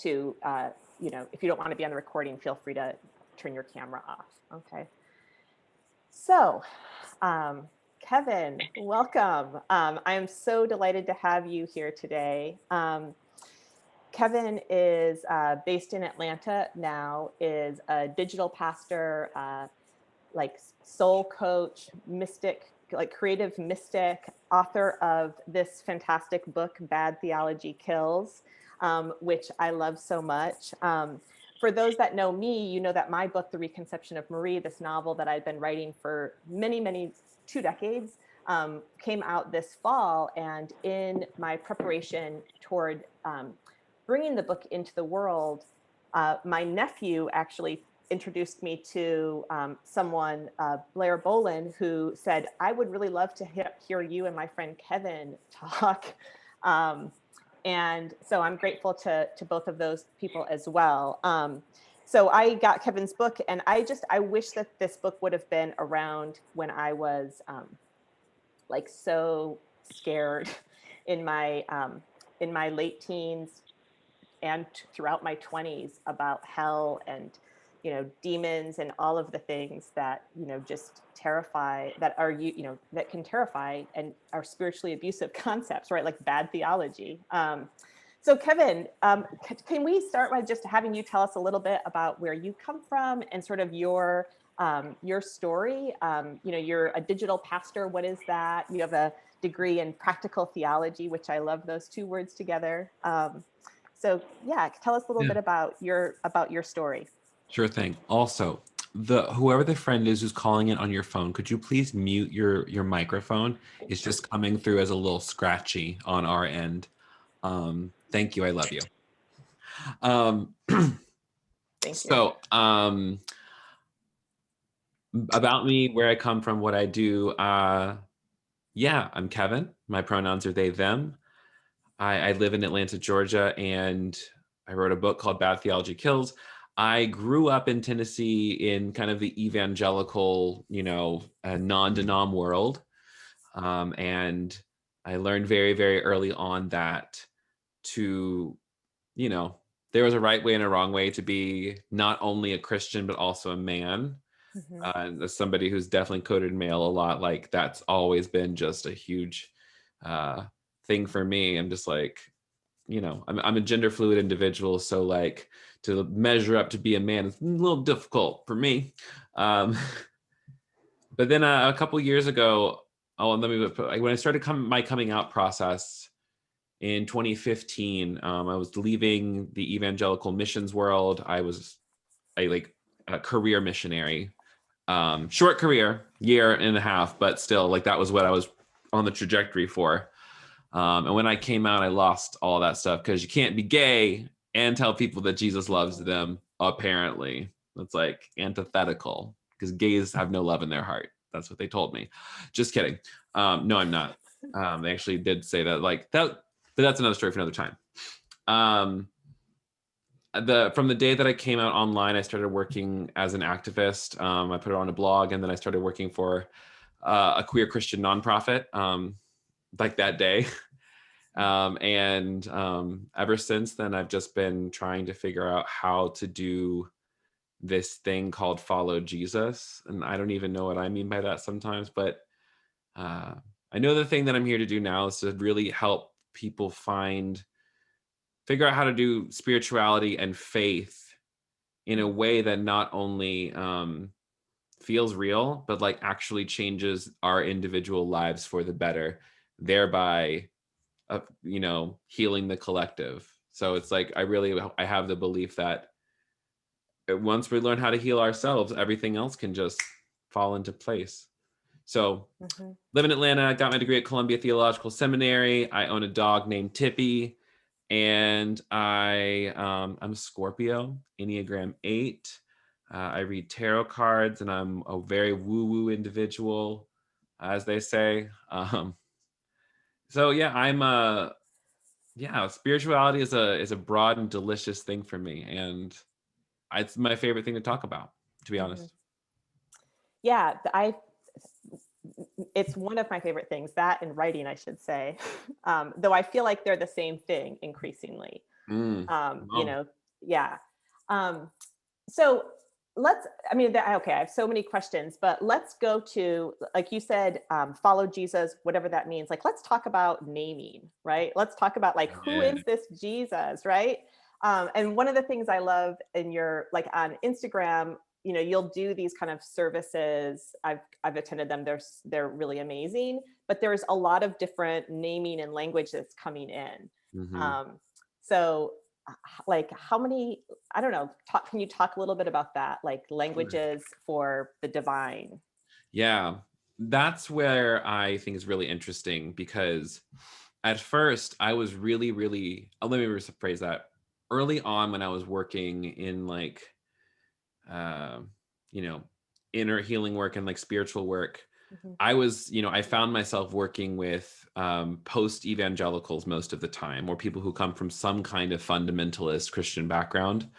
to, if you don't want to be on the recording, feel free to turn your camera off. Okay. So, Kevin, welcome. I am so delighted to have you here today. Kevin is based in Atlanta now, is a digital pastor, like soul coach, mystic, like creative mystic, author of this fantastic book, Bad Theology Kills, which I love so much. For those that know me, you know that my book, The Reconception of Marie, this novel that I've been writing for many, 2 decades, came out this fall. And in my preparation toward bringing the book into the world, my nephew actually introduced me to someone, Blair Bolin, who said, I would really love to hear you and my friend Kevin talk. And so I'm grateful to both of those people as well. So I got Kevin's book, and I wish that this book would have been around when I was like so scared in my late teens and throughout my 20s about hell and, demons and all of the things that, just terrify, that are, that can terrify and are spiritually abusive concepts, right? Like bad theology. So Kevin, can we start by just having you tell us a little bit about where you come from and sort of your story? You're a digital pastor. What is that? You have a degree in practical theology, which I love those two words together. So yeah, tell us a little bit about your story. Sure thing. Also, whoever the friend is who's calling it on your phone, could you please mute your microphone? It's just coming through as a little scratchy on our end. Thank you. I love you. Thank you. So, about me, where I come from, what I do. Yeah, I'm Kevin. My pronouns are they, them. I live in Atlanta, Georgia, and I wrote a book called Bad Theology Kills. I grew up in Tennessee in kind of the evangelical, non-denom world. And I learned very, very early on that there was a right way and a wrong way to be not only a Christian, but also a man. Mm-hmm. As somebody who's definitely coded male a lot, like that's always been just a huge thing for me. I'm just like, I'm a gender fluid individual. So like to measure up to be a man is a little difficult for me. But then a couple years ago, when I started my coming out process in 2015, I was leaving the evangelical missions world. I was a career missionary, short career, 1.5 years, but still like that was what I was on the trajectory for. And when I came out, I lost all that stuff because you can't be gay and tell people that Jesus loves them, apparently. That's like antithetical because gays have no love in their heart. That's what they told me. Just kidding. No, I'm not. They actually did say that, like that, but that's another story for another time. From the day that I came out online, I started working as an activist. I put it on a blog, and then I started working for a queer Christian nonprofit. Like that day. And ever since then, I've just been trying to figure out how to do this thing called follow Jesus. And I don't even know what I mean by that sometimes, but I know the thing that I'm here to do now is to really help people figure out how to do spirituality and faith in a way that not only feels real, but like actually changes our individual lives for the better, thereby healing the collective. So it's like I have the belief that once we learn how to heal ourselves, everything else can just fall into place. So live in Atlanta, got my degree at Columbia Theological Seminary. I own a dog named Tippy, and I'm a Scorpio, Enneagram 8. I read tarot cards, and I'm a very woo-woo individual, as they say. So yeah, spirituality is a broad and delicious thing for me, and it's my favorite thing to talk about, to be honest. Yeah, it's one of my favorite things, that and writing, I should say. Though I feel like they're the same thing increasingly. You Wow. know, yeah. Um, so okay, I have so many questions, but let's go to, like you said, follow Jesus, whatever that means. Like, let's talk about naming, right? Let's talk about like, who Yeah. is this Jesus, right? And one of the things I love in your, like on Instagram, you'll do these kind of services. I've attended them. They're really amazing, but there's a lot of different naming and language that's coming in. Mhm. Um, so like how many, I don't know, can you talk a little bit about that, like languages for the divine? Yeah, that's where I think is really interesting because at first I was really, really, let me rephrase that. Early on, when I was working in like, um, you know, inner healing work and like spiritual work, Mhm. I found myself working with post evangelicals most of the time, or people who come from some kind of fundamentalist Christian background.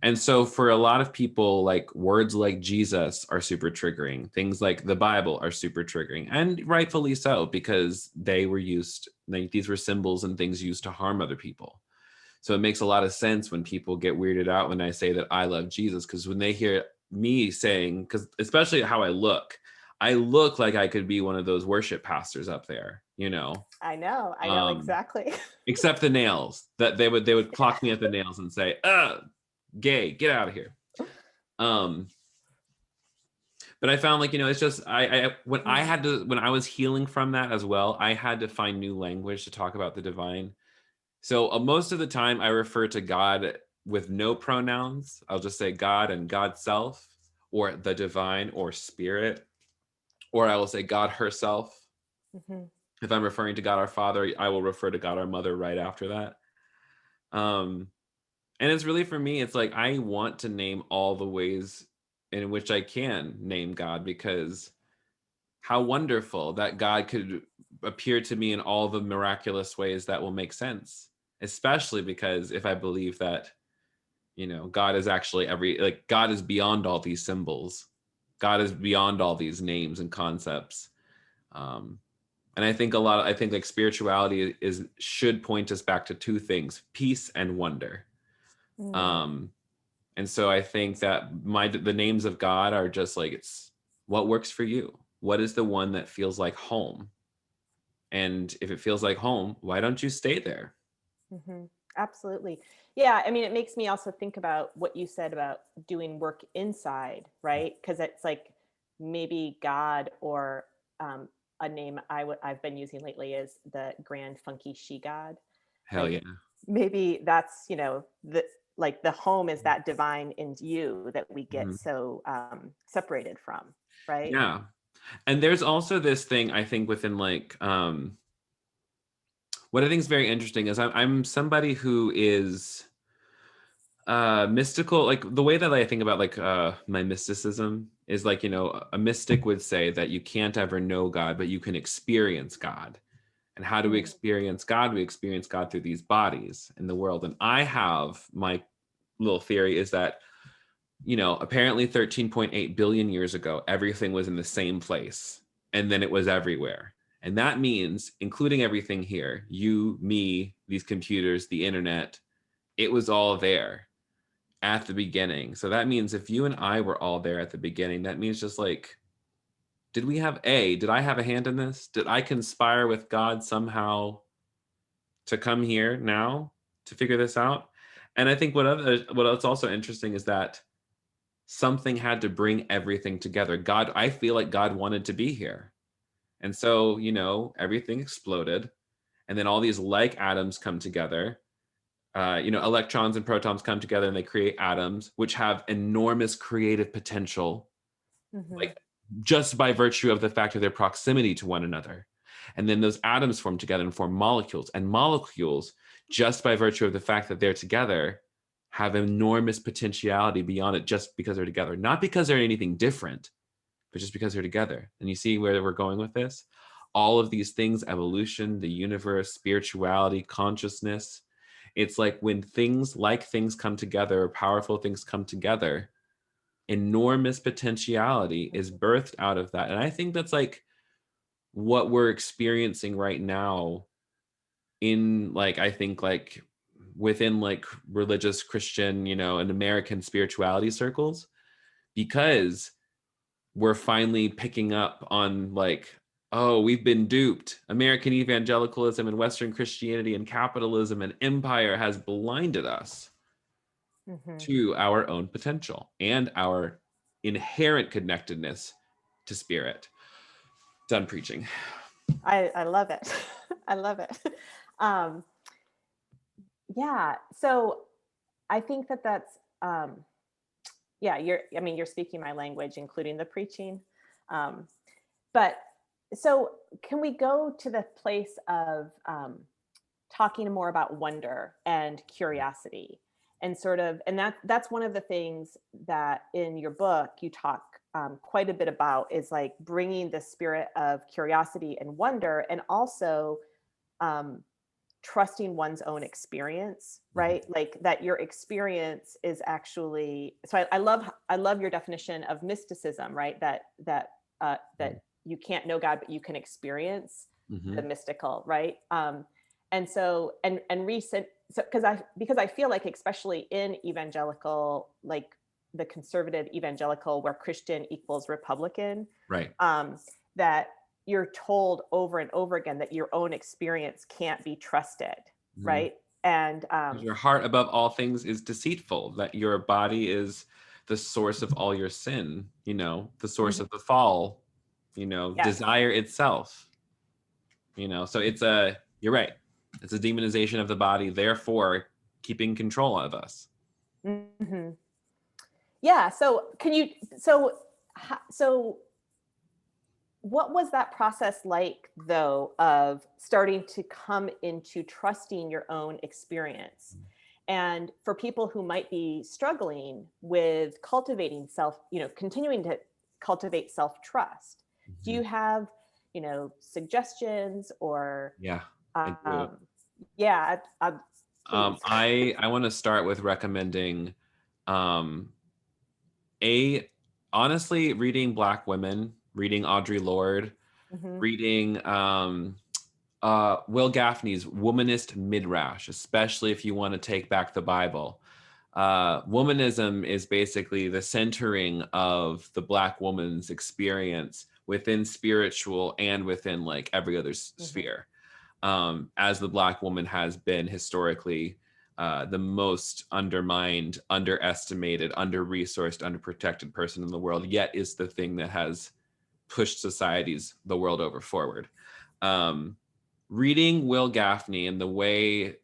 And so for a lot of people, like words like Jesus are super triggering. Things like the Bible are super triggering, and rightfully so, because they were used, like these were symbols and things used to harm other people. So it makes a lot of sense when people get weirded out when I say that I love Jesus, because when they hear me saying, because especially how I look like I could be one of those worship pastors up there, I know um, exactly. except the nails, that they would clock me at the nails and say, gay, get out of here. Um, but I found, like, it's just Mm, when I was healing from that as well, I had to find new language to talk about the divine. So most of the time I refer to God with no pronouns. I'll just say God and God self, or the divine, or spirit, or I will say God herself. mhm, If I'm referring to God our Father, I will refer to God our Mother right after that. Um, and it's really, for me, it's like I want to name all the ways in which I can name God, because how wonderful that God could appear to me in all the miraculous ways that will make sense. Especially because if I believe that, God is actually God is beyond all these symbols. God is beyond all these names and concepts. Um, and I think like spirituality should point us back to two things: peace and wonder. mm, Um, and so I think that the names of God are just like, it's what works for you. What is the one that feels like home? And if it feels like home, why don't you stay there? mhm. Absolutely. Yeah, I mean, it makes me also think about what you said about doing work inside, right? Because it's like maybe God, or um, a name I've been using lately is the grand funky she god. Hell Like yeah. maybe that's, the like the home is that divine in you that we get Mhm. so separated from, right? Yeah. And there's also this thing, I think, within like, what I think is very interesting is I'm somebody who is mystical. Like the way that I think about like my mysticism is like, a mystic would say that you can't ever know God, but you can experience God. And how do we Mm, experience God? We experience God through these bodies in the world. And I have my little theory is that, apparently 13.8 billion years ago, everything was in the same place, and then it was everywhere. And that means, including everything here, you, me, these computers, the internet, it was all there at the beginning. So that means if you and I were all there at the beginning, that means just like, did I have a hand in this? Did I conspire with God somehow to come here now to figure this out? And I think what's also interesting is that something had to bring everything together. I feel like God wanted to be here. And so, everything exploded, and then all these like atoms come together. Electrons and protons come together and they create atoms, which have enormous creative potential, mhm, like just by virtue of the fact of their proximity to one another. And then those atoms form together and form molecules. And molecules, just by virtue of the fact that they're together, have enormous potentiality beyond it, just because they're together. Not because they're anything different, but just because they're together. And you see where we're going with this? All of these things: evolution, the universe, spirituality, consciousness. It's like when things come together, powerful things come together, enormous potentiality is mhm, birthed out of that. And I think that's like what we're experiencing right now in, like, I think like within like religious Christian, and American spirituality circles, because we're finally picking up on like, oh, we've been duped. American evangelicalism and Western Christianity and capitalism and empire has blinded us to our own potential and our inherent connectedness to spirit. Done preaching. I love it. I love it. Yeah. So I think that's, yeah, you're speaking my language, including the preaching. But so can we go to the place of talking more about wonder and curiosity, and sort of, and that's one of the things that in your book you talk quite a bit about, is like bringing the spirit of curiosity and wonder, and also trusting one's own experience, right? Like that your experience is actually, so I love your definition of mysticism, right? That you can't know God, but you can experience the mystical, right? And so, and recent, so because I feel like, especially in evangelical, like the conservative evangelical, where Christian equals Republican, Right. that you're told over and over again that your own experience can't be trusted, right? And your heart above all things is deceitful, that your body is the source of all your sin, the source of the fall, yes. desire itself, so you're right, it's a demonization of the body, therefore keeping control of us. Yeah. So so what was that process like, though, of starting to come into trusting your own experience? And for people who might be struggling with cultivating continuing to cultivate self-trust, do you have, suggestions or? Yeah, I do. Yeah. I want to start with recommending, honestly, reading Black women, reading Audre Lorde, reading Will Gaffney's Womanist Midrash, especially if you want to take back the Bible. Womanism is basically the centering of the Black woman's experience within spiritual and within like every other sphere. As the Black woman has been historically the most undermined, underestimated, under-resourced, underprotected person in the world, yet is the thing that has pushed societies the world over forward. Reading Will Gaffney and the way,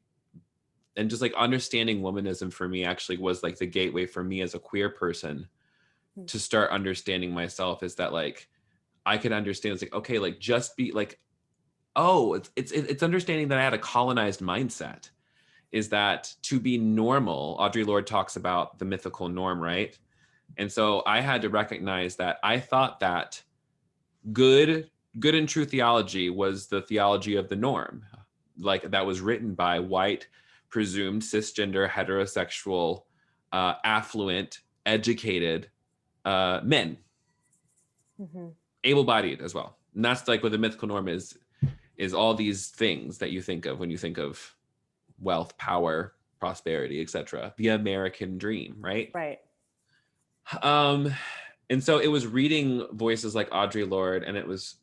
and just like understanding womanism for me actually was like the gateway for me as a queer person to start understanding myself, is that like I could understand, it's like, okay, like just be like, oh, it's understanding that I had a colonized mindset, is that to be normal, Audre Lorde talks about the mythical norm, right? And so I had to recognize that I thought that good and true theology was the theology of the norm, like that was written by white, presumed cisgender, heterosexual, affluent, educated men, able-bodied as well. And that's like what the mythical norm is all these things that you think of when you think of wealth, power, prosperity, etc. The American dream, right? Right. And so it was reading voices like Audre Lorde, and it was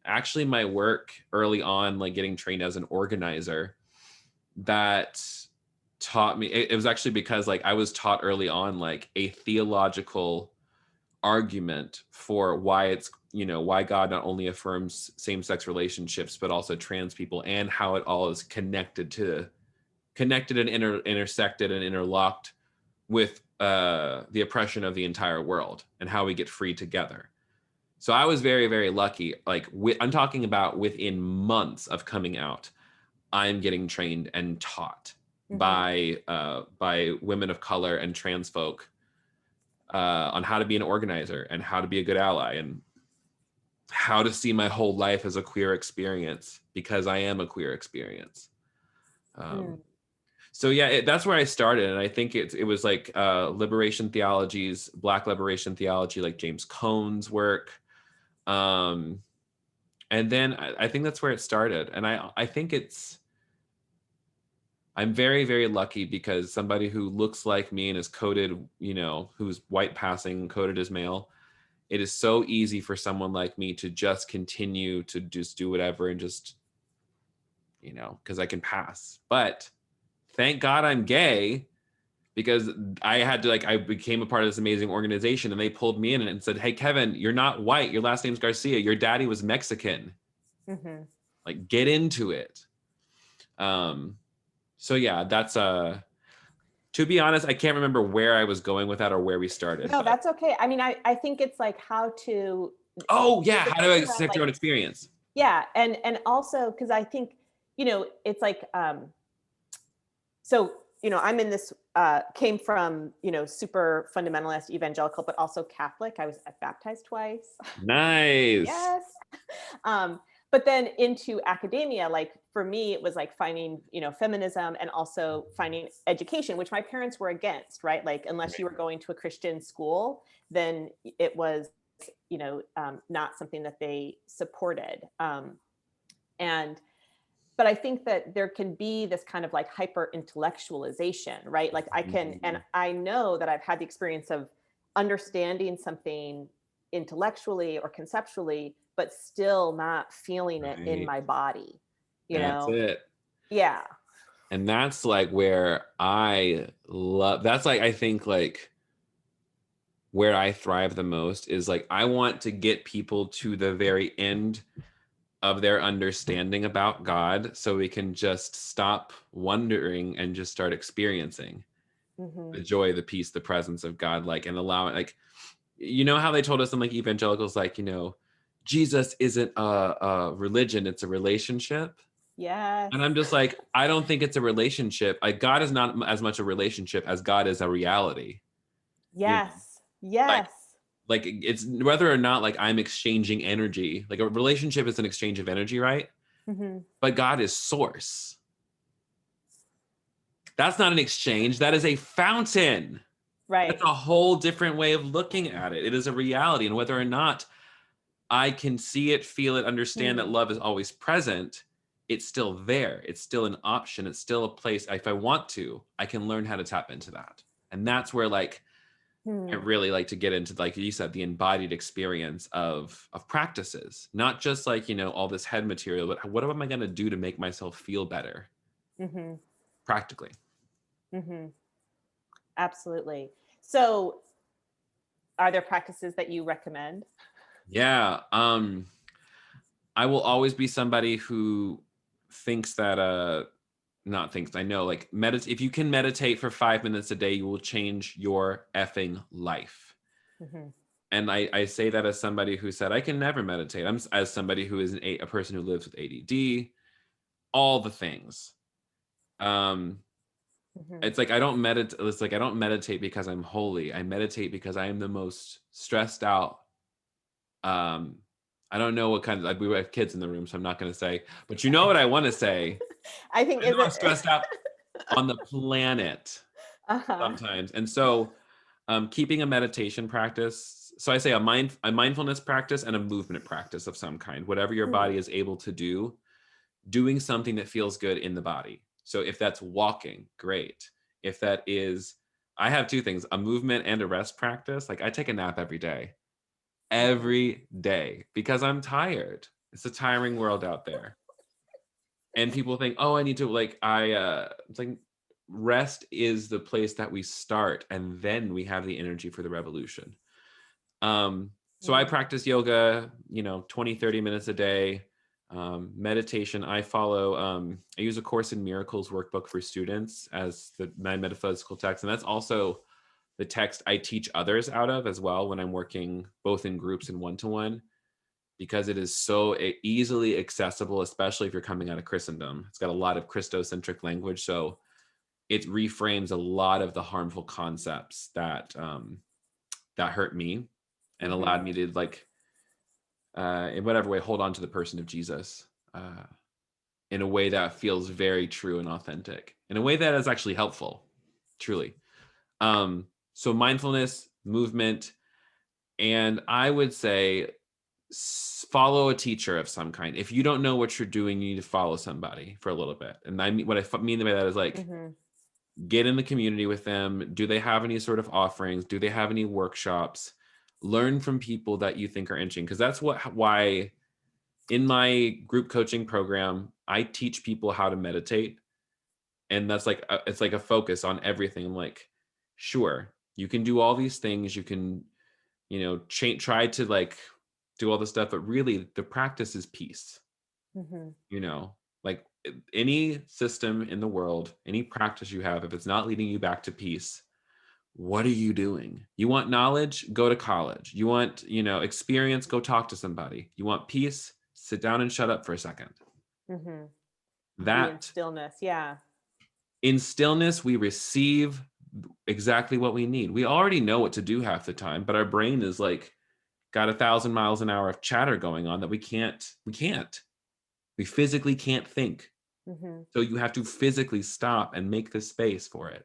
actually my work early on, like getting trained as an organizer, that taught me. It was actually because like I was taught early on like a theological argument for why it's, why God not only affirms same-sex relationships but also trans people, and how it all is connected and intersected and interlocked with the oppression of the entire world, and how we get free together. So I was very, very lucky. Like I'm talking about within months of coming out, I'm getting trained and taught by women of color and trans folk on how to be an organizer and how to be a good ally and how to see my whole life as a queer experience, because I am a queer experience. So yeah, that's where I started. And I think it was like liberation theologies, Black liberation theology, like James Cone's work. And then I think that's where it started. And I think I'm very, very lucky because somebody who looks like me and is coded, who's white passing, coded as male, it is so easy for someone like me to just continue to just do whatever and just, because I can pass. But thank God I'm gay, because I became a part of this amazing organization, and they pulled me in and said, hey, Kevin, you're not white. Your last name's Garcia. Your daddy was Mexican. Mm-hmm. Like, get into it. So yeah, that's to be honest, I can't remember where I was going with that or where we started. No, But that's okay. I mean, I think it's like how to. oh yeah, how do I around, accept your own experience? Yeah, and also because I think it's like so I'm in this came from super fundamentalist evangelical, but also Catholic. I was baptized twice. Nice. Yes. But then into academia, like for me, it was like finding, feminism and also finding education, which my parents were against, right? Like, unless you were going to a Christian school, then it was, not something that they supported. But I think that there can be this kind of like hyper intellectualization, right? Like and I know that I've had the experience of understanding something intellectually or conceptually, but still not feeling it in my body, That's it. Yeah. And that's like where that's like, I think like where I thrive the most is like, I want to get people to the very end of their understanding about God so we can just stop wondering and just start experiencing the joy, the peace, the presence of God, like, and allow it. Like, how they told us in like evangelicals, like, Jesus isn't a religion, it's a relationship. Yes. And I'm just like, I don't think it's a relationship. Like, God is not as much a relationship as God is a reality. Yes. Yes. Like it's whether or not like I'm exchanging energy. Like a relationship is an exchange of energy, right? Mm-hmm. But God is source. That's not an exchange. That is a fountain. Right. That's a whole different way of looking at it. It is a reality. And whether or not I can see it, feel it, understand that love is always present, it's still there. It's still an option. It's still a place. If I want to, I can learn how to tap into that. And that's where like I really like to get into, like you said, the embodied experience of practices, not just like, all this head material, but what am I going to do to make myself feel better practically? Absolutely. So are there practices that you recommend? Yeah. I will always be somebody who thinks that, not thinks, I know, like meditate. If you can meditate for 5 minutes a day, you will change your effing life. And I say that as somebody who said, I can never meditate. I'm as somebody who is a person who lives with ADD, all the things. It's like, I don't meditate. It's like, I don't meditate because I'm holy. I meditate because I am the most stressed out. I don't know what kind of, we have kids in the room, so I'm not going to say, but you know what I want to say. I think I'm stressed out on the planet sometimes. And so keeping a meditation practice. So I say a mindfulness practice and a movement practice of some kind, whatever your body is able to do, doing something that feels good in the body. So if that's walking, great. If that is, I have two things, a movement and a rest practice. Like I take a nap every day because I'm tired. It's a tiring world out there. And people think, oh, I need to it's like rest is the place that we start, and then we have the energy for the revolution. So I practice yoga, 20, 30 minutes a day. Meditation, I follow, I use A Course in Miracles workbook for students as my metaphysical text. And that's also the text I teach others out of as well when I'm working both in groups and one-to-one, because it is so easily accessible, especially if you're coming out of Christendom. It's got a lot of Christocentric language. So it reframes a lot of the harmful concepts that hurt me and allowed me to in whatever way, hold on to the person of Jesus in a way that feels very true and authentic, in a way that is actually helpful, truly. So mindfulness, movement, and I would say follow a teacher of some kind. If you don't know what you're doing, you need to follow somebody for a little bit. And I mean, what I mean by that is like, get in the community with them. Do they have any sort of offerings? Do they have any workshops? Learn from people that you think are interesting. Because that's why in my group coaching program, I teach people how to meditate. And that's like, it's like a focus on everything. I'm like, sure, you can do all these things. You can, try to like do all this stuff, but really the practice is peace. Like any system in the world, any practice you have, if it's not leading you back to peace, what are you doing? You want knowledge? Go to college. You want, experience? Go talk to somebody. You want peace? Sit down and shut up for a second. That in stillness. Yeah. In stillness, we receive exactly what we need. We already know what to do half the time, but our brain is like got 1,000 miles an hour of chatter going on that we physically can't think. So you have to physically stop and make the space for it.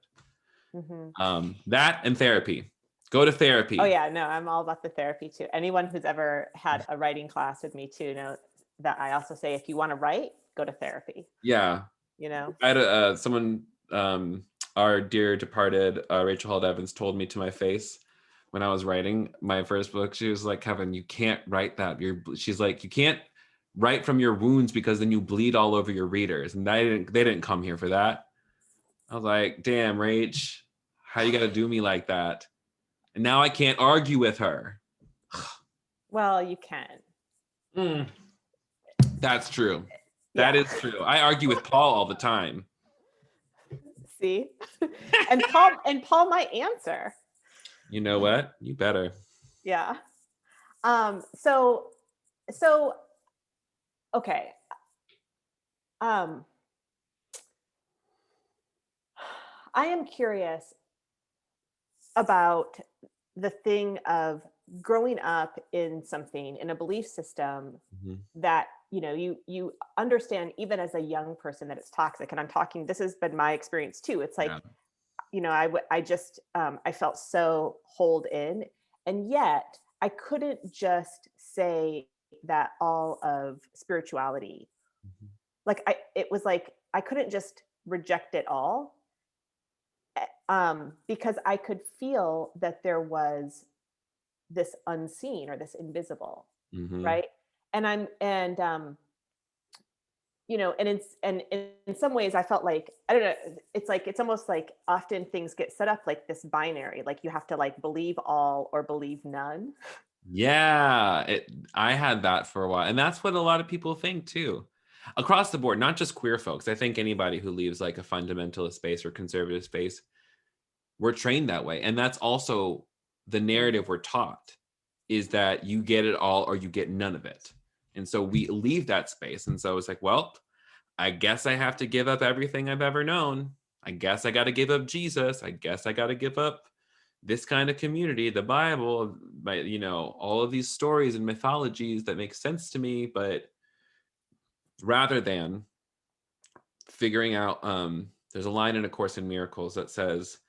That and therapy. Go to therapy. Oh yeah, no, I'm all about the therapy too. Anyone who's ever had a writing class with me too know that I also say, if you want to write, go to therapy. Yeah. I had someone, our dear departed Rachel Held Evans, told me to my face when I was writing my first book. She was like, Kevin, you can't write that. She's like, you can't write from your wounds because then you bleed all over your readers. And they didn't come here for that. I was like, damn, Rach, how you got to do me like that? And now I can't argue with her. Well, you can. That's true. That is true. I argue with Paul all the time. See? and Paul might answer. You know what? You better. Yeah. So okay. I am curious about the thing of growing up in something, in a belief system that you understand even as a young person that it's toxic. And I'm talking, this has been my experience too. It's like, I felt so holed in, and yet I couldn't just say that all of spirituality, it was like I couldn't just reject it all, because I could feel that there was this unseen or this invisible, right? And in some ways I felt like, I don't know, it's almost like often things get set up like this binary, like you have to like believe all or believe none. Yeah, I had that for a while. And that's what a lot of people think too. Across the board, not just queer folks. I think anybody who leaves like a fundamentalist space or conservative space, we're trained that way. And that's also the narrative we're taught, is that you get it all or you get none of it. And so we leave that space. And so it's like, well, I guess I have to give up everything I've ever known. I guess I got to give up Jesus. I guess I got to give up this kind of community, the Bible, all of these stories and mythologies that make sense to me. But rather than figuring out, there's a line in A Course in Miracles that says,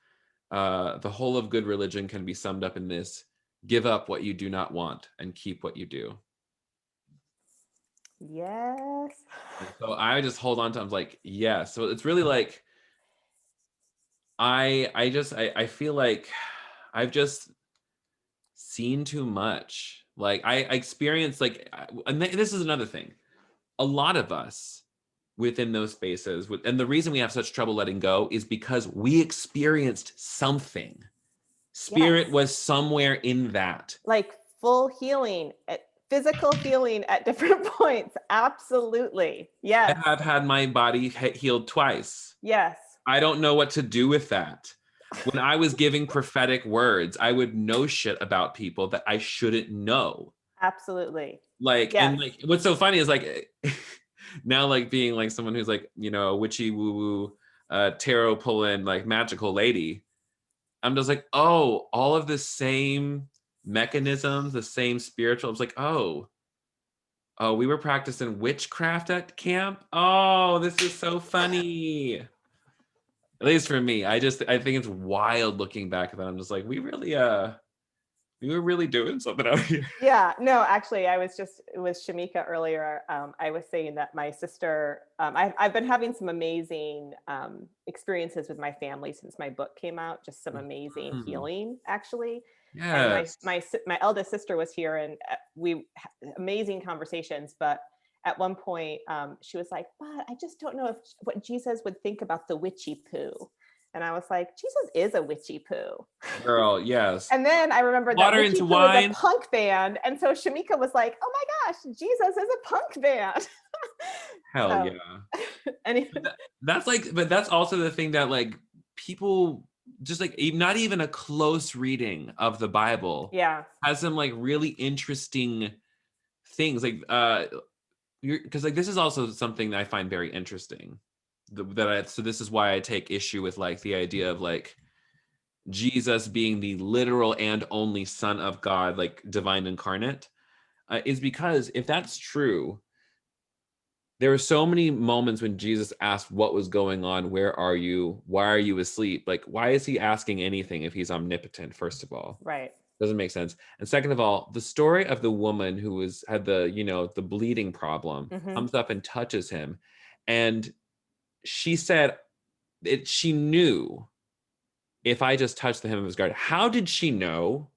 the whole of good religion can be summed up in this: give up what you do not want and keep what you do. Yes. And so I just hold on to, I'm like, yes. So it's really like, I feel like I've just seen too much. Like I experienced and this is another thing. A lot of us within those spaces, and the reason we have such trouble letting go is because we experienced something. Spirit was somewhere in that. Like full healing, physical healing at different points. Absolutely. Yes. I have had my body healed twice. Yes. I don't know what to do with that. When I was giving prophetic words, I would know shit about people that I shouldn't know. Absolutely. And what's so funny is now being someone who's a witchy woo-woo tarot pulling magical lady, I'm just like, oh, all of the same mechanisms, the same spiritual. I was like, oh, we were practicing witchcraft at camp. Oh, this is so funny. At least for me, I think it's wild looking back at that. I'm just like, we really You were really doing something out here. Yeah, no, actually, I was just with Shameka earlier. I was saying that my sister, I've been having some amazing experiences with my family since my book came out. Just some amazing Mhm. healing, actually. And Yes. my eldest sister was here, and we had amazing conversations. But at one point, she was like, "But I just don't know if what Jesus would think about the witchy poo." And I was like, "Jesus is a witchy poo." Girl, yes. And then I remembered that Water Witchy into Poo is a wine. punk band. And so Shameka was like, oh my gosh, Jesus is a punk band. Hell So, yeah. anyway, That's like, but that's also the thing that like people just like not even a close reading of the Bible yeah, has some like really interesting things like because like this is also something that I find very interesting. So this is why I take issue with like the idea of like Jesus being the literal and only Son of God, like divine incarnate, is because if that's true, there were so many moments when Jesus asked what was going on, where are you, why are you asleep? Like, why is he asking anything if he's omnipotent, first of all? right. Doesn't make sense. And second of all, the story of the woman who had the, the bleeding problem Hmm. comes up and touches him. And she said she knew if I just touched the hem of his garment. How did she know?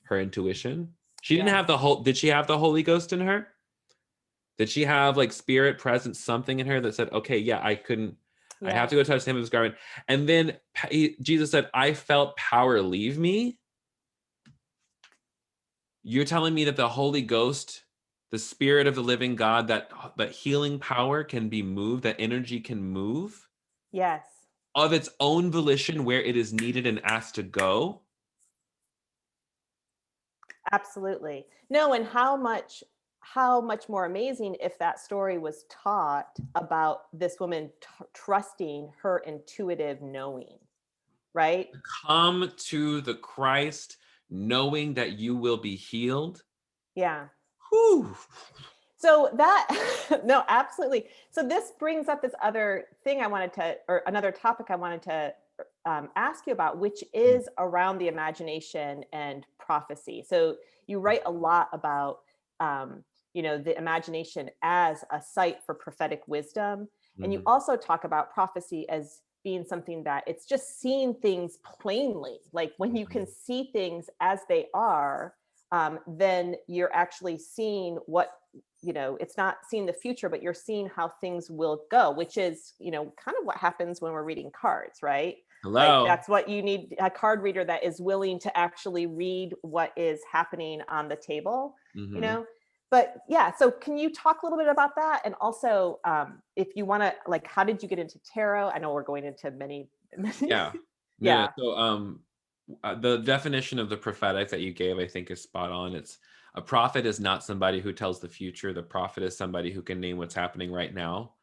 Her intuition. She didn't Yes. have did she have the Holy Ghost in her? Did she have like spirit presence, something in her that said, okay, yeah, I have Yes. to go touch the hem of his garment. And then Jesus said, I felt power leave me. You're telling me that the Holy Ghost, the spirit of the living God, that healing power can be moved, that energy can move Yes. of its own volition where it is needed and asked to go. Absolutely. No, and how much more amazing if that story was taught about this woman trusting her intuitive knowing, right? Come to the Christ knowing that you will be healed. Yeah. Whew. So that, no, absolutely. So this brings up this other thing or another topic I wanted to ask you about, which is around the imagination and prophecy. So you write a lot about, the imagination as a site for prophetic wisdom. And you Mhm. also talk about prophecy as being something that it's just seeing things plainly. Like when you can see things as they are, then you're actually seeing it's not seeing the future, but you're seeing how things will go, which is, kind of what happens when we're reading cards, right? Like Hello. that's what you need, a card reader that is willing to actually read what is happening on the table, you Hmm. know? But yeah, so can you talk a little bit about that? And also, if you want to, like, how did you get into tarot? I know we're going into many, many. Yeah. No. Yeah. So, the definition of the prophetic that you gave, I think, is spot on. It's a prophet is not somebody who tells the future. The prophet is somebody who can name what's happening right now.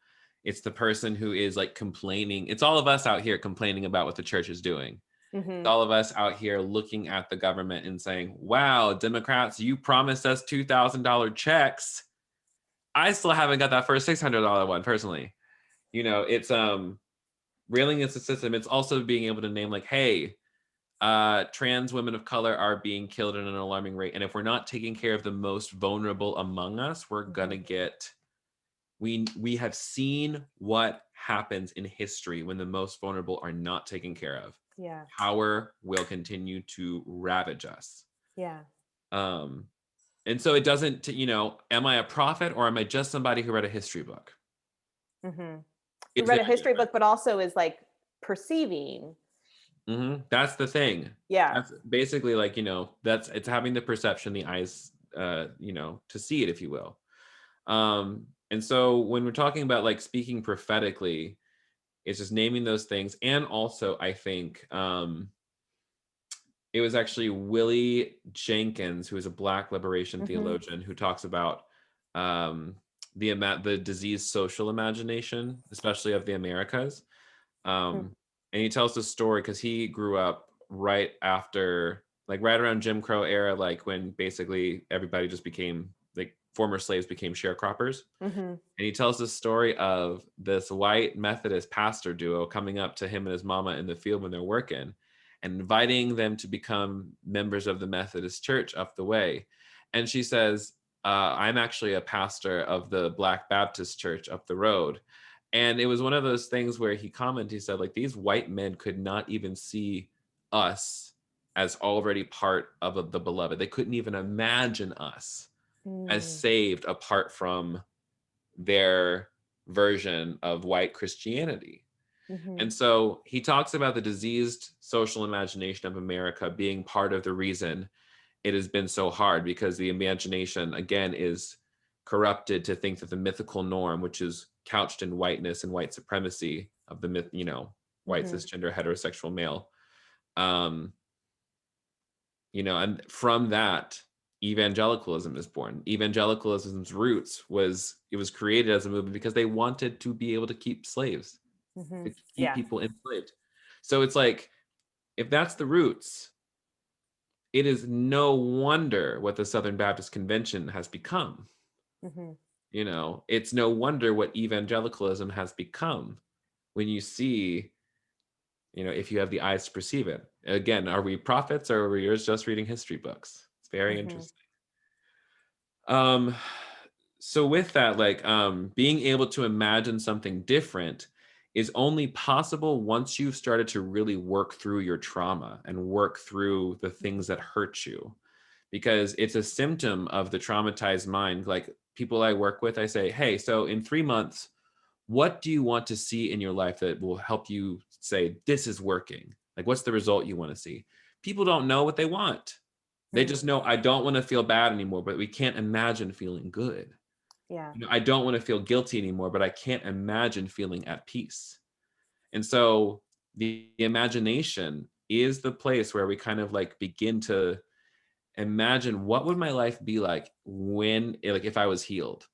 It's the person who is like complaining. It's all of us out here complaining about what the church is doing. It's Hmm. all of us out here looking at the government and saying, wow, Democrats, you promised us $2,000 checks. I still haven't got that first $600 one personally. It's railing against the system. It's also being able to name like, hey, trans women of color are being killed at an alarming rate. And if we're not taking care of the most vulnerable among us, we're gonna get we have seen what happens in history when the most vulnerable are not taken care of. Yeah. Power will continue to ravage us. Yeah. Um, and so it doesn't, am I a prophet or am I just somebody who read a history book? Hmm. Who It's read very a history different. book, but also is like perceiving. That's the thing. Yeah. That's basically like, it's having the perception, the eyes, to see it, if you will. And so when we're talking about like speaking prophetically, it's just naming those things. And also, I think it was actually Willie Jenkins, who is a Black liberation Hmm. theologian, who talks about um, the disease social imagination, especially of the Americas. And he tells the story because he grew up right after, like right around Jim Crow era, like when basically everybody just became like former slaves became sharecroppers. Hmm. And he tells the story of this white Methodist pastor duo coming up to him and his mama in the field when they're working. and inviting them to become members of the Methodist Church up the way. And she says, I'm actually a pastor of the Black Baptist Church up the road. And it was one of those things where he commented, he said, like, these white men could not even see us as already part of the beloved. They couldn't even imagine us as saved apart from their version of white Christianity. And so he talks about the diseased social imagination of America being part of the reason it has been so hard, because the imagination, again, is corrupted to think that the mythical norm, which is couched in whiteness and white supremacy of the myth, white cisgender heterosexual male, and from that, evangelicalism is born. Evangelicalism's roots was created as a movement because they wanted to be able to keep slaves, to keep people enslaved. So it's like, if that's the roots, it is no wonder what the Southern Baptist Convention has become. It's no wonder what evangelicalism has become when you see, if you have the eyes to perceive it. Again, are we prophets, or are we just reading history books? It's very interesting. So with that, like, being able to imagine something different is only possible once you've started to really work through your trauma and work through the things that hurt you, because it's a symptom of the traumatized mind. Like, people I work with, I say, hey, so in 3 months, what do you want to see in your life that will help you say, this is working? Like, what's the result you want to see? People don't know what they want. They just know, I don't want to feel bad anymore, but we can't imagine feeling good. Yeah. I don't want to feel guilty anymore, but I can't imagine feeling at peace. And so the imagination is the place where we kind of like begin to imagine, what would my life be like if I was healed,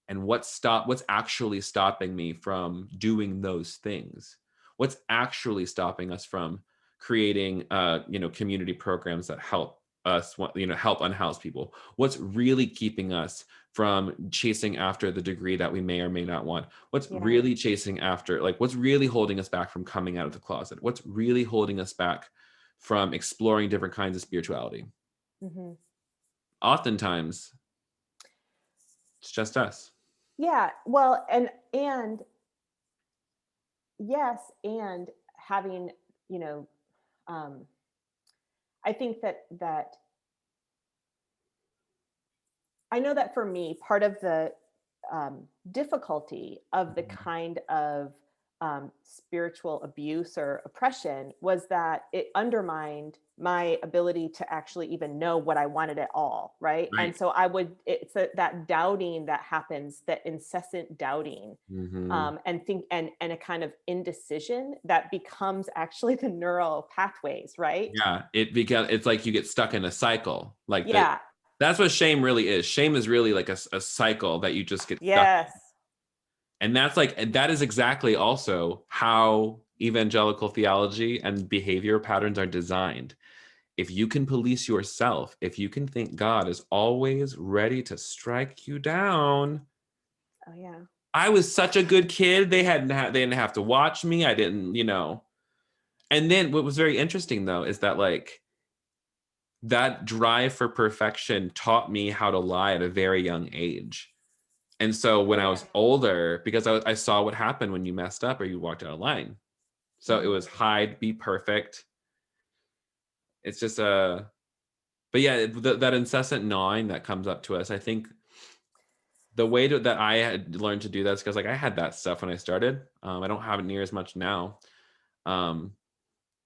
and what's actually stopping me from doing those things? What's actually stopping us from creating community programs that help us help unhoused people? What's really keeping us from chasing after the degree that we may or may not want? What's really chasing after, like, what's really holding us back from coming out of the closet? What's really holding us back from exploring different kinds of spirituality? Oftentimes it's just us. Yeah. Well, and yes, and having, I think that I know that for me, part of the difficulty of the kind of spiritual abuse or oppression was that it undermined my ability to actually even know what I wanted at all, right? And so it's that doubting that happens, that incessant doubting, and a kind of indecision that becomes actually the neural pathways, right? Yeah, it's like you get stuck in a cycle. Like, Yeah. that's what shame really is. Shame is really like a cycle that you just get stuck in. Yes. And that is exactly also how evangelical theology and behavior patterns are designed. If you can police yourself, if you can think God is always ready to strike you down. Oh yeah. I was such a good kid. They didn't have to watch me. I didn't, And then what was very interesting though is that, like, that drive for perfection taught me how to lie at a very young age. And so when I was older, because I saw what happened when you messed up or you walked out of line. So it was hide, be perfect. It's just but yeah, that incessant gnawing that comes up to us. I think the way that I had learned to do that is because, like, I had that stuff when I started. I don't have it near as much now. And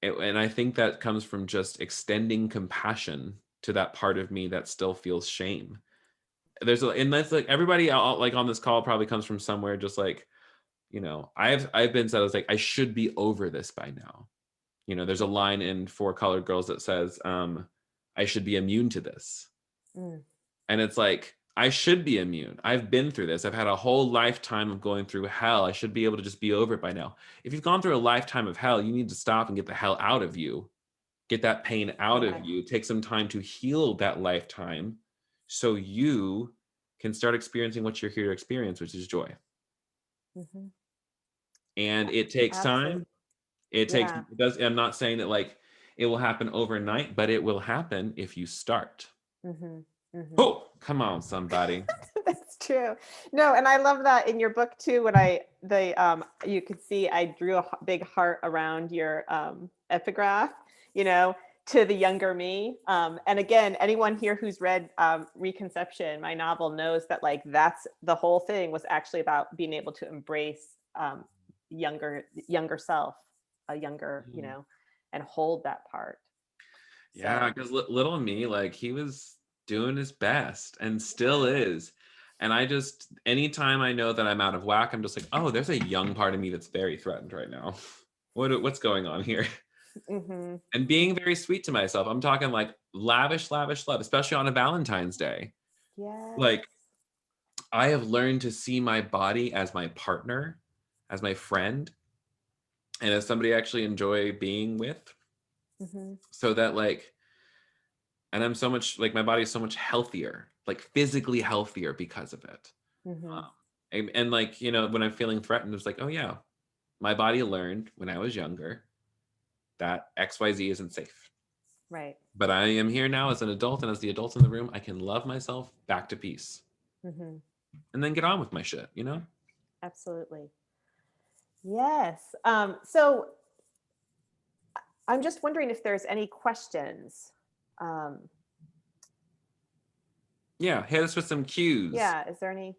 I think that comes from just extending compassion to that part of me that still feels shame. And that's like everybody like on this call probably comes from somewhere, just like, I've been said, I was like, I should be over this by now. There's a line in Four Colored Girls that says, I should be immune to this. And it's like, I should be immune. I've been through this. I've had a whole lifetime of going through hell. I should be able to just be over it by now. If you've gone through a lifetime of hell, you need to stop and get the hell out of you. Get that pain out of you. Take some time to heal that lifetime so you can start experiencing what you're here to experience, which is joy. And it takes time. It does. I'm not saying that, like, It will happen overnight, but it will happen if you start. Mm-hmm. Mm-hmm. Oh, come on, somebody. That's true. No, and I love that in your book too. When you could see I drew a big heart around your epigraph, you know, to the younger me. And again, anyone here who's read Reconception, my novel, knows that like that's the whole thing was actually about being able to embrace younger self, a younger, you know, and hold that part. Yeah, So because little me, like he was doing his best and still is. And I just, anytime I know that I'm out of whack, I'm just like, oh, there's a young part of me that's very threatened right now. What's going on here? mm-hmm. And being very sweet to myself. I'm talking like lavish, lavish love, especially on a Valentine's Day. Yes. Like I have learned to see my body as my partner, as my friend, and as somebody I actually enjoy being with. Mm-hmm. So that like, and I'm so much like my body is so much healthier, like physically healthier because of it. Mm-hmm. And like, you know, when I'm feeling threatened, it's like, oh yeah, my body learned when I was younger that XYZ isn't safe. Right. But I am here now as an adult, and as the adult in the room, I can love myself back to peace Mm-hmm. and then get on with my shit, you know? Absolutely. Yes. So I'm just wondering if there's any questions. Um, Yeah, hit us with some cues. yeah. Is there any?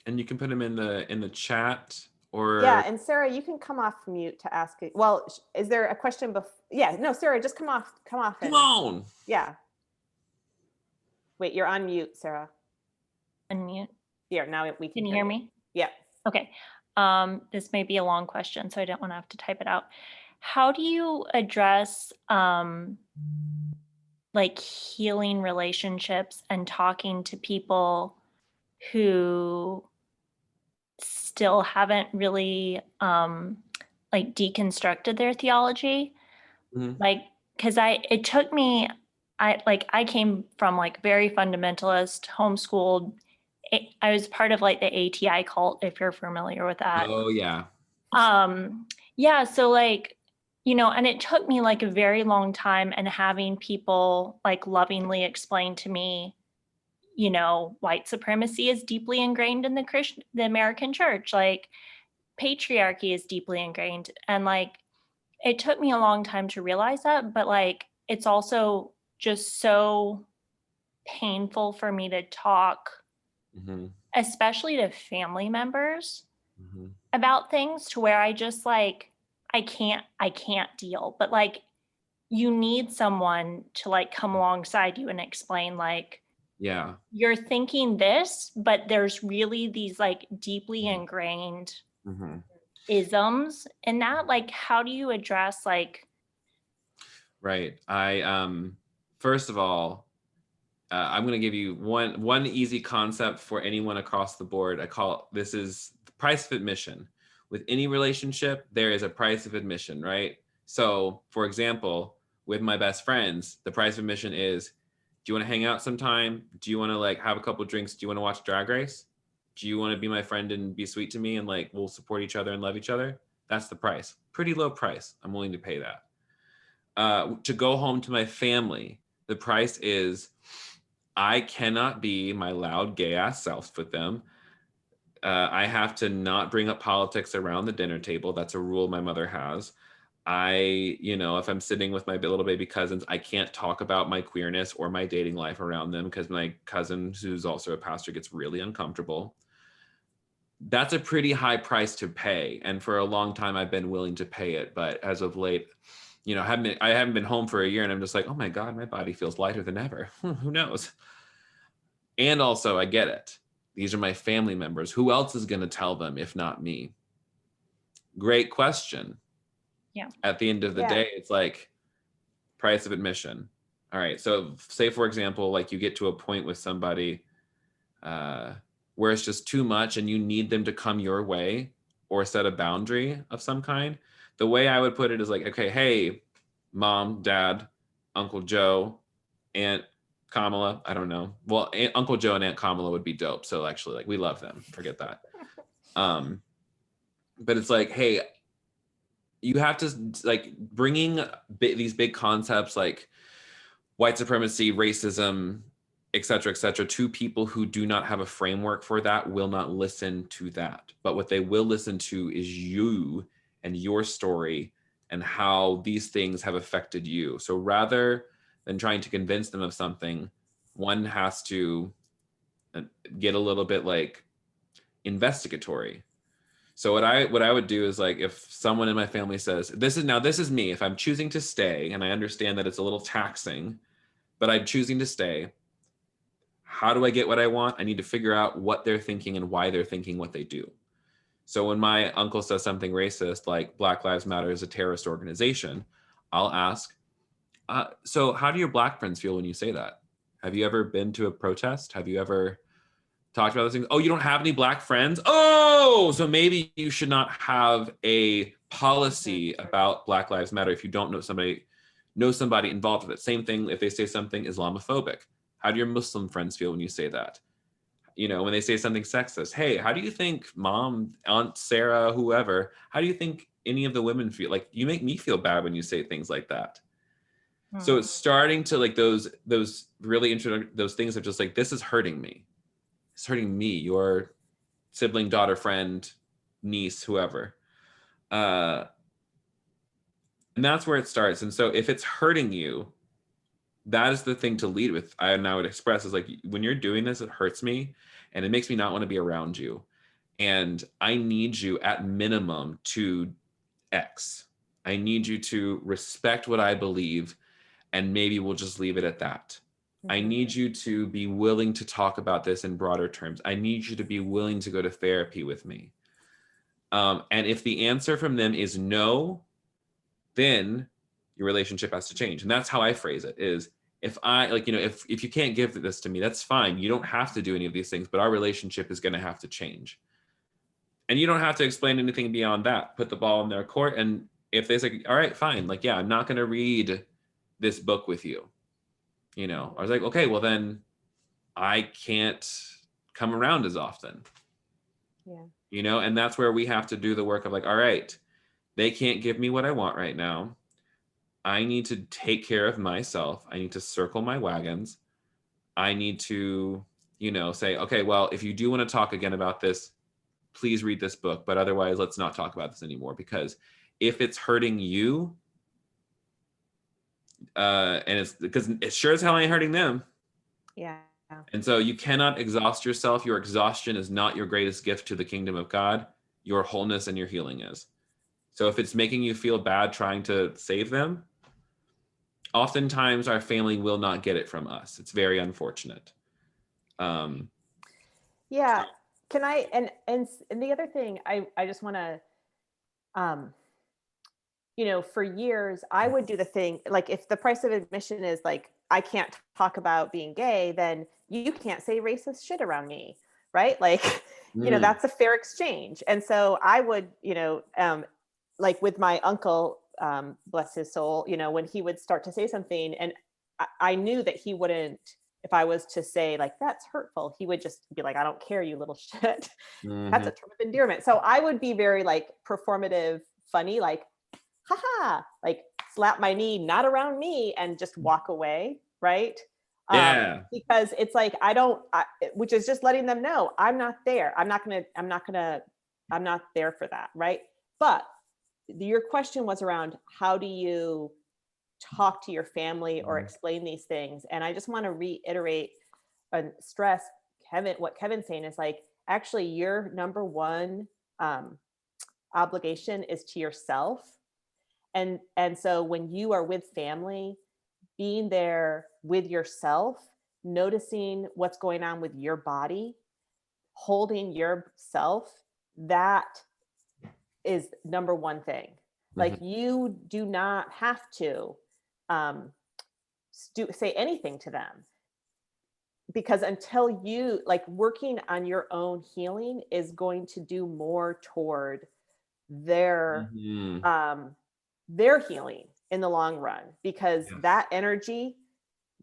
And you can put them in the chat or Yeah. And Sarah, you can come off mute to ask it. Well, is there a question before? Yeah. No, Sarah, just come off come and on. yeah. Wait, you're on mute, Sarah. Unmute. Here, now we can Can you hear me? Yeah. Okay. This may be a long question, so I don't want to have to type it out. How do you address like healing relationships and talking to people who still haven't really like deconstructed their theology? Mhm. Like, because it took me, I came from like very fundamentalist, homeschooled. I was part of like the ATI cult, if you're familiar with that. Oh yeah. Yeah, so like, you know, and it took me like a very long time, and having people like lovingly explain to me, you know, white supremacy is deeply ingrained in the American church, like patriarchy is deeply ingrained, and like it took me a long time to realize that, but like it's also just so painful for me to talk, Mm-hmm. especially to family members, Mm-hmm. about things, to where I just like I can't deal. But like you need someone to like come alongside you and explain like Yeah. you're thinking this, but there's really these like deeply ingrained Mm-hmm. isms in that. Like how do you address like Right. I first of all, I'm going to give you one easy concept for anyone across the board. I call this is the price of admission. With any relationship, there is a price of admission, right? So, for example, with my best friends, the price of admission is, do you want to hang out sometime? Do you want to like have a couple drinks? Do you want to watch Drag Race? Do you want to be my friend and be sweet to me and like we'll support each other and love each other? That's the price. Pretty low price. I'm willing to pay that. To go home to my family, the price is I cannot be my loud gay ass self with them. I have to not bring up politics around the dinner table. That's a rule my mother has. You know, if I'm sitting with my little baby cousins, I can't talk about my queerness or my dating life around them because my cousin, who's also a pastor, gets really uncomfortable. That's a pretty high price to pay. And for a long time, I've been willing to pay it. But as of late, you know, I haven't been home for a year and I'm just like, oh my God, my body feels lighter than ever. Who knows? And also, I get it. These are my family members. Who else is going to tell them if not me? Great question. yeah. At the end of the day, it's like price of admission. All right. So, say, for example, like you get to a point with somebody where it's just too much and you need them to come your way or set a boundary of some kind. The way I would put it is like, okay, hey, mom, dad, Uncle Joe, Aunt Kamala, I don't know. Well, Uncle Joe and Aunt Kamala would be dope. So actually, like, we love them. Forget that. but it's like, hey, you have to like bringing these big concepts like white supremacy, racism, et cetera, to people who do not have a framework for that will not listen to that. But what they will listen to is you and your story and how these things have affected you. So rather than trying to convince them of something, one has to get a little bit like investigatory. So what I would do is like, if someone in my family says, this is me, if I'm choosing to stay, and I understand that it's a little taxing, but I'm choosing to stay, how do I get what I want? I need to figure out what they're thinking and why they're thinking what they do. So when my uncle says something racist, like Black Lives Matter is a terrorist organization, I'll ask, so how do your Black friends feel when you say that? Have you ever been to a protest? Have you ever talked about those things? Oh, you don't have any Black friends? Oh, so maybe you should not have a policy about Black Lives Matter if you don't know somebody involved with it. Same thing if they say something Islamophobic. How do your Muslim friends feel when you say that? You know, when they say something sexist, hey, how do you think Mom, Aunt Sarah, whoever, how do you think any of the women feel? Like, you make me feel bad when you say things like that. So it's starting to like those really interesting, those things of just like, this is hurting me. It's hurting me, your sibling, daughter, friend, niece, whoever. And that's where it starts. And so if it's hurting you, that is the thing to lead with. I would express is like, when you're doing this, it hurts me and it makes me not want to be around you. And I need you at minimum to X. I need you to respect what I believe, and maybe we'll just leave it at that. I need you to be willing to talk about this in broader terms. I need you to be willing to go to therapy with me. And if the answer from them is no, then your relationship has to change. And that's how I phrase it is, if I like, you know, if you can't give this to me, that's fine. You don't have to do any of these things, but our relationship is going to have to change. And you don't have to explain anything beyond that. Put the ball in their court. And if they say, all right, fine. Like, yeah, I'm not going to read this book with you. You know, I was like, okay, well then I can't come around as often. Yeah. You know, and that's where we have to do the work of like, all right, they can't give me what I want right now. I need to take care of myself. I need to circle my wagons. I need to, you know, say, okay, well, if you do want to talk again about this, please read this book. But otherwise, let's not talk about this anymore. Because if it's hurting you, and it's because it sure as hell ain't hurting them. Yeah. And so you cannot exhaust yourself. Your exhaustion is not your greatest gift to the kingdom of God. Your wholeness and your healing is. So if it's making you feel bad trying to save them, oftentimes our family will not get it from us. It's very unfortunate. Yeah. Can I, and the other thing, I just want to, you know, for years, I would do the thing, like if the price of admission is like, I can't talk about being gay, then you can't say racist shit around me, right? Like, you know, that's a fair exchange. And so I would, you know, like with my uncle, bless his soul, you know, when he would start to say something and I knew that he wouldn't, if I was to say like, that's hurtful, he would just be like, I don't care, you little shit. That's a term of endearment. So I would be very like performative, funny, like, haha, like slap my knee, not around me, and just walk away, right? Yeah. Because it's like, which is just letting them know I'm not there. I'm not there for that, right? But your question was around how do you talk to your family or explain these things? And I just want to reiterate and stress what Kevin's saying is like, actually your number one obligation is to yourself. And so when you are with family, being there with yourself, noticing what's going on with your body, holding yourself, that is number one thing. Like you do not have to say anything to them, because until you like working on your own healing is going to do more toward their healing in the long run, because that energy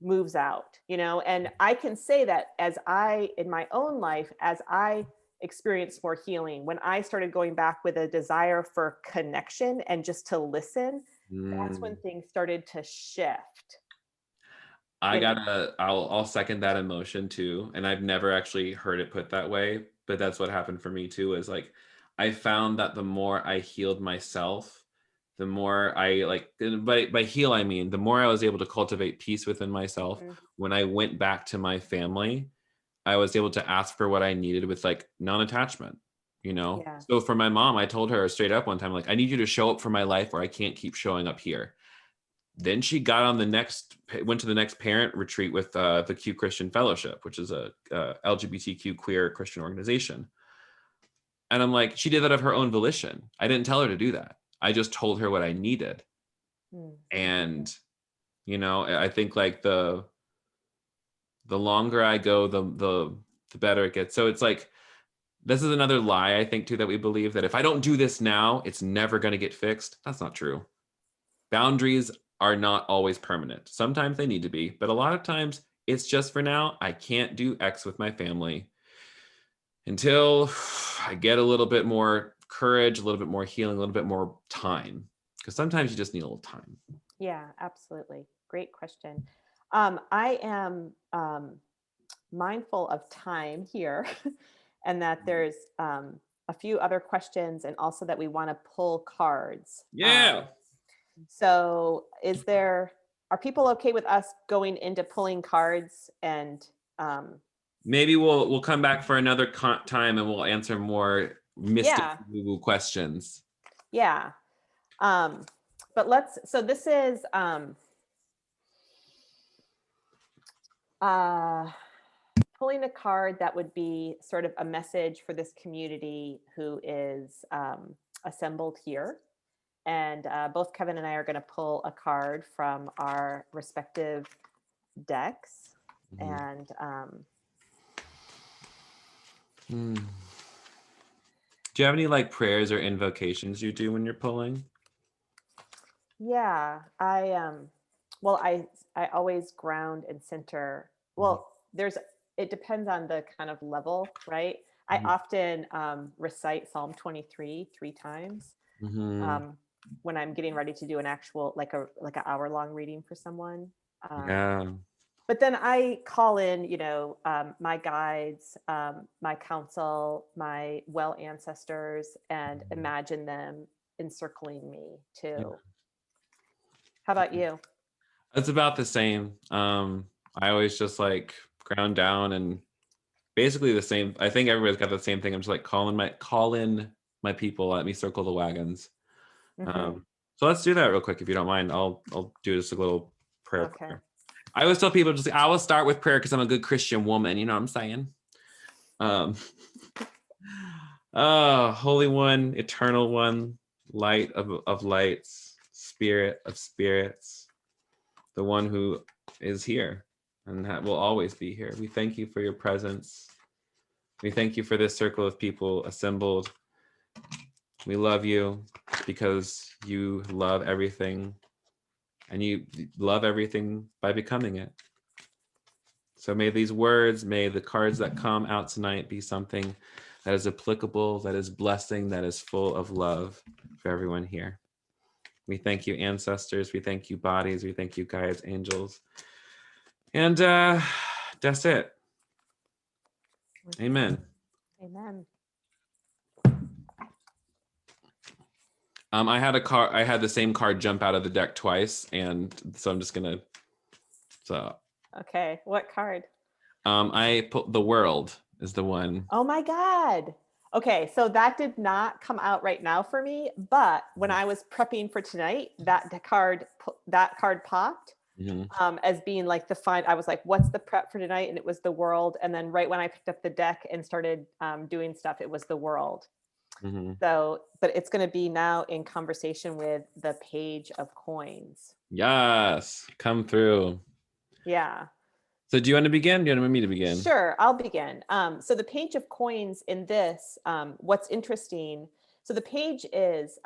moves out, you know. And I can say that as in my own life, as I experienced more healing. When I started going back with a desire for connection and just to listen, that's when things started to shift. I'll second that emotion too. And I've never actually heard it put that way, but that's what happened for me too, is like, I found that the more I healed myself, the more I like, by heal, I mean, the more I was able to cultivate peace within myself. When I went back to my family, I was able to ask for what I needed with like non-attachment, you know? Yeah. So for my mom, I told her straight up one time, like, I need you to show up for my life or I can't keep showing up here. Then she got on went to the next parent retreat with the Q Christian Fellowship, which is a LGBTQ queer Christian organization. And I'm like, she did that of her own volition. I didn't tell her to do that. I just told her what I needed. And, you know, I think like the longer I go, the better it gets. So it's like, this is another lie, I think, too, that we believe that if I don't do this now, it's never going to get fixed. That's not true. Boundaries are not always permanent. Sometimes they need to be, but a lot of times it's just for now. I can't do X with my family until I get a little bit more courage, a little bit more healing, a little bit more time. Because sometimes you just need a little time. Yeah, absolutely. Great question. I am mindful of time here and that there's a few other questions and also that we want to pull cards. Yeah. So are people okay with us going into pulling cards and maybe we'll come back for another time and we'll answer more mystic questions. Yeah. But so this is pulling a card that would be sort of a message for this community who is assembled here. And both Kevin and I are going to pull a card from our respective decks. And do you have any like prayers or invocations you do when you're pulling? Yeah, I always ground and center. Well, it depends on the kind of level, right? I often recite Psalm 23 3 times when I'm getting ready to do an actual like an hour-long reading for someone. But then I call in, my guides, my counsel, my well ancestors, and imagine them encircling me too. How about you? It's about the same. I always just like ground down and basically the same. I think everybody's got the same thing. I'm just like call in my people. Let me circle the wagons. So let's do that real quick if you don't mind. I'll do just a little prayer. Okay. Prayer. I always tell people I will start with prayer because I'm a good Christian woman. You know what I'm saying? Holy One, Eternal One, Light of lights, Spirit of spirits, the one who is here and will always be here. We thank you for your presence. We thank you for this circle of people assembled. We love you because you love everything and you love everything by becoming it. So may these words, may the cards that come out tonight be something that is applicable, that is blessing, that is full of love for everyone here. We thank you, ancestors. We thank you, bodies. We thank you, guides, angels. And that's it. Amen. Amen. I had the same card jump out of the deck twice, and so I'm just gonna. So. Okay, what card? I put the World is the one. Oh my God. Okay, so that did not come out right now for me, but when I was prepping for tonight, that card popped as being like I was like, what's the prep for tonight? And it was the World. And then right when I picked up the deck and started doing stuff, it was the World. So, but it's going to be now in conversation with the Page of Coins. Yes, come through. Yeah. So do you want to begin? Do you want me to begin? Sure, I'll begin. So the Page of Coins in this, what's interesting, so the page is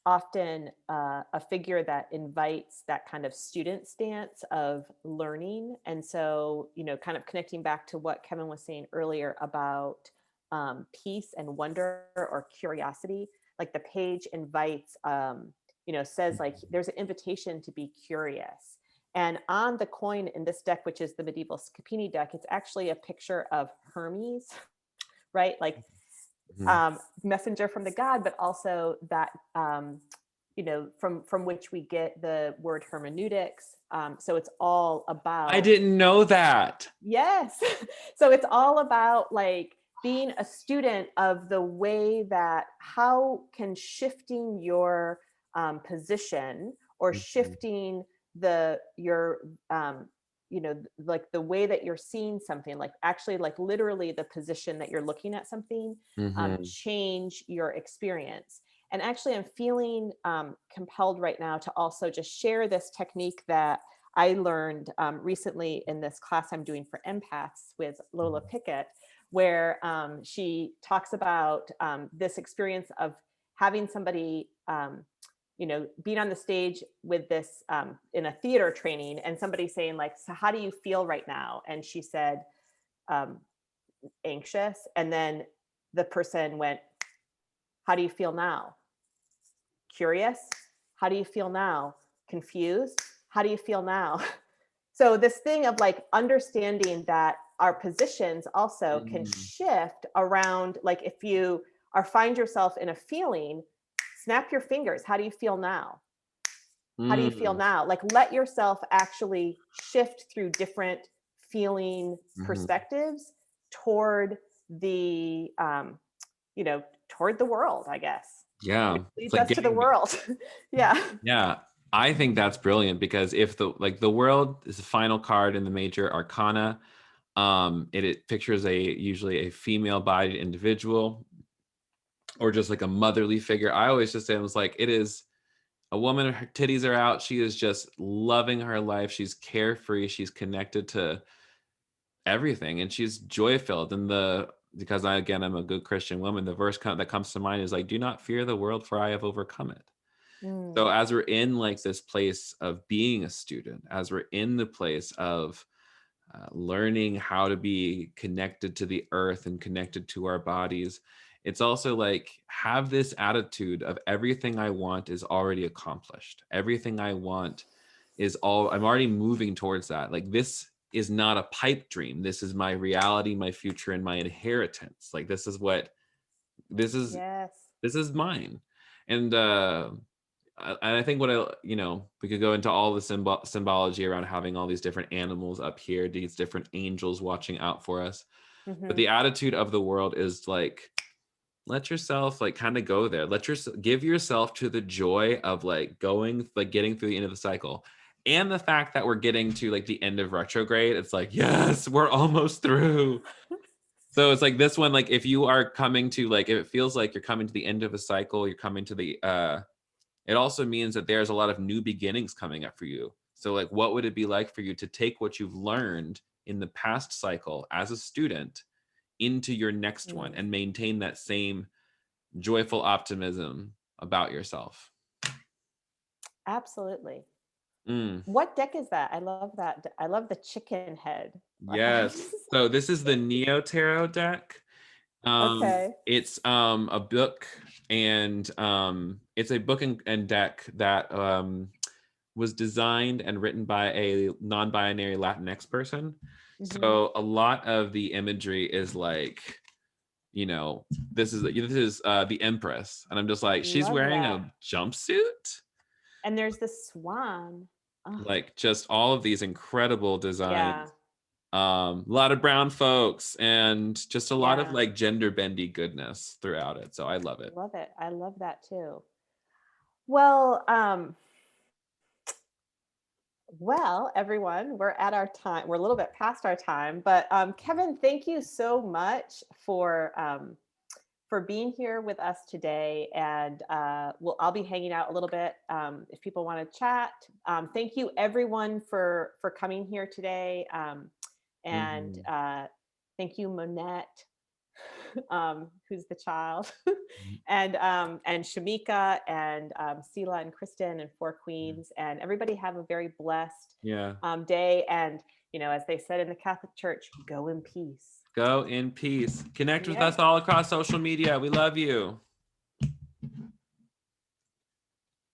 often a figure that invites that kind of student stance of learning. And so, kind of connecting back to what Kevin was saying earlier about peace and wonder or curiosity, like the page invites, says like there's an invitation to be curious. And on the coin in this deck, which is the medieval Scapini deck, it's actually a picture of Hermes, right? Like messenger from the god, but also that from which we get the word hermeneutics. So it's all about, I didn't know that. yes. So it's all about like being a student of the way that how can shifting your position or shifting your like the way that you're seeing something, like actually like literally the position that you're looking at something, change your experience. And actually I'm feeling compelled right now to also just share this technique that I learned recently in this class I'm doing for empaths with Lola Pickett, where she talks about this experience of having somebody being on the stage with this in a theater training, and somebody saying like, so how do you feel right now? And she said, anxious. And then the person went, how do you feel now? Curious. How do you feel now? Confused. How do you feel now? So this thing of like understanding that our positions also can shift around, like if you find yourself in a feeling, snap your fingers. How do you feel now? How do you feel now? Like let yourself actually shift through different feeling perspectives toward the, toward the world, I guess. Yeah. Which leads us to the world. Yeah. Yeah. I think that's brilliant, because if the world is the final card in the major arcana, it pictures usually a female bodied individual or just like a motherly figure. I always just say, it was like, it is a woman, her titties are out. She is just loving her life. She's carefree. She's connected to everything, and she's joy filled. And because I'm a good Christian woman, the verse that comes to mind is like, do not fear the world, for I have overcome it. So as we're in like this place of being a student, as we're in the place of learning how to be connected to the earth and connected to our bodies, it's also like, have this attitude of everything I want is already accomplished. Everything I want I'm already moving towards that. Like, this is not a pipe dream. This is my reality, my future, and my inheritance. Like, this is Yes. this is mine. And I think we could go into all the symbology around having all these different animals up here, these different angels watching out for us. But the attitude of the world is like, let yourself like kind of go there. Give yourself to the joy of like getting through the end of the cycle. And the fact that we're getting to like the end of retrograde, it's like, yes, we're almost through. So it's like this one, like if you are coming to like, if it feels like you're coming to the end of a cycle, you're coming to the, it also means that there's a lot of new beginnings coming up for you. So like, what would it be like for you to take what you've learned in the past cycle as a student into your next one and maintain that same joyful optimism about yourself? Absolutely. What deck is that? I love that. I love the chicken head. Yes. So this is the Neo Tarot deck. Okay. It's a book, and it's a book and deck that was designed and written by a non-binary Latinx person. So a lot of the imagery is like, this is the Empress, and I'm just like, she's Love wearing that. a jumpsuit. And there's the swan. Oh, Like, just all of these incredible designs. yeah. A lot of brown folks, and just a lot of Yeah. like gender bendy goodness throughout it. So I love it. Love it. I love that too. Well, everyone, we're at our time. We're a little bit past our time, but Kevin, thank you so much for being here with us today. And I'll be hanging out a little bit if people want to chat. Thank you, everyone, for coming here today. And thank you, Monette, who's the child, and Shameka and Sela and Kristen and Four Queens, and everybody have a very blessed Yeah. day. And as they said in the Catholic Church, go in peace. Go in peace. Connect with Yeah. us all across social media. We love you.